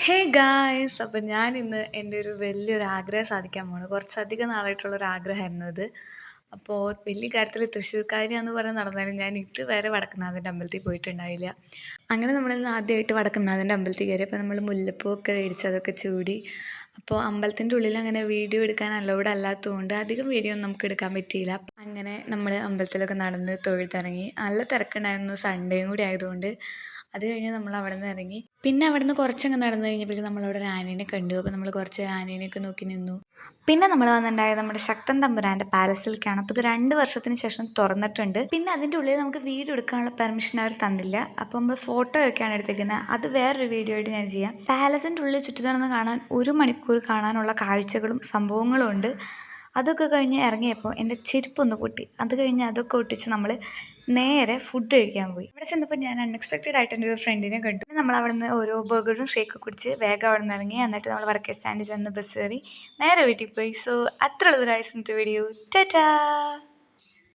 Hey guys! അപ്പം ഞാനിന്ന് എൻ്റെ ഒരു വലിയൊരു ആഗ്രഹം സാധിക്കാൻ പോവാണ്. കുറച്ചധികം നാളായിട്ടുള്ളൊരു ആഗ്രഹമായിരുന്നു ഇത്. അപ്പോൾ വലിയ കാര്യത്തിൽ തൃശ്ശൂർക്കാരിയാന്ന് പറഞ്ഞ് നടന്നാലും ഞാൻ ഇതുവരെ വടക്കുംനാഥൻ്റെ അമ്പലത്തിൽ പോയിട്ടുണ്ടായില്ല. അങ്ങനെ നമ്മളിന്ന് ആദ്യമായിട്ട് വടക്കുംനാഥൻ്റെ അമ്പലത്തിൽ കയറി. നമ്മൾ മുല്ലപ്പൂവൊക്കെ മേടിച്ച് അതൊക്കെ ചൂടി. അപ്പോൾ അമ്പലത്തിൻ്റെ ഉള്ളിൽ അങ്ങനെ വീഡിയോ എടുക്കാൻ അലൗഡ് അല്ലാത്തതുകൊണ്ട് അധികം വീഡിയോ ഒന്നും നമുക്ക് എടുക്കാൻ പറ്റിയില്ല. അങ്ങനെ നമ്മൾ അമ്പലത്തിലൊക്കെ നടന്ന് തൊഴുതിറങ്ങി. നല്ല തിരക്കുണ്ടായിരുന്നു, സൺഡേയും കൂടി ആയതുകൊണ്ട്. അത് കഴിഞ്ഞ് നമ്മൾ അവിടെ നിന്ന് ഇറങ്ങി. പിന്നെ അവിടെ നിന്ന് കുറച്ചങ്ങ് നടന്നു കഴിഞ്ഞപ്പോൾ നമ്മളവിടെ ഒരു ആനേനെ കണ്ടു. അപ്പോൾ നമ്മൾ കുറച്ച് ആനേനെയൊക്കെ നോക്കി നിന്നു. പിന്നെ നമ്മൾ വന്നിട്ടുണ്ടായത് നമ്മുടെ ശക്തൻ തമ്പുരാൻ്റെ പാലസിലേക്കാണ്. അപ്പോൾ ഇത് 2 വർഷത്തിന് ശേഷം തുറന്നിട്ടുണ്ട്. പിന്നെ അതിൻ്റെ ഉള്ളിൽ നമുക്ക് വീഡിയോ എടുക്കാനുള്ള പെർമിഷൻ അവർ തന്നില്ല. അപ്പോൾ നമ്മൾ ഫോട്ടോ ഒക്കെയാണ് എടുത്തിരിക്കുന്നത്. അത് വേറൊരു വീഡിയോ ആയിട്ട് ഞാൻ ചെയ്യാം. പാലസിൻ്റെ ഉള്ളിൽ ചുറ്റിത്തുറന്ന് കാണാൻ 1 മണിക്കൂർ കാണാനുള്ള കാഴ്ചകളും സംഭവങ്ങളും ഉണ്ട്. അതൊക്കെ കഴിഞ്ഞ് ഇറങ്ങിയപ്പോൾ എൻ്റെ ചെരുപ്പൊന്ന് പൊട്ടി. അത് കഴിഞ്ഞ് അതൊക്കെ ഒട്ടിച്ച് നമ്മൾ നേരെ ഫുഡ് കഴിക്കാൻ പോയി. ഇവിടെ ചെന്നപ്പോൾ ഞാൻ അൺഎക്സ്പെക്റ്റഡ് ആയിട്ട് എൻ്റെ ഒരു ഫ്രണ്ടിനെ കണ്ടു. നമ്മൾ അവിടെ നിന്ന് ഓരോ ബർഗറും ഷേക്കും കുടിച്ച് വേഗം അവിടെ നിന്ന് ഇറങ്ങി. എന്നിട്ട് നമ്മൾ വടക്കേ സ്റ്റാൻഡിൽ ചെന്ന് ബസ് കയറി നേരെ വീട്ടിൽ പോയി. സോ അത്ര ഉള്ളൊരു ഇന്നത്തെ വീഡിയോ. ടാറ്റാ.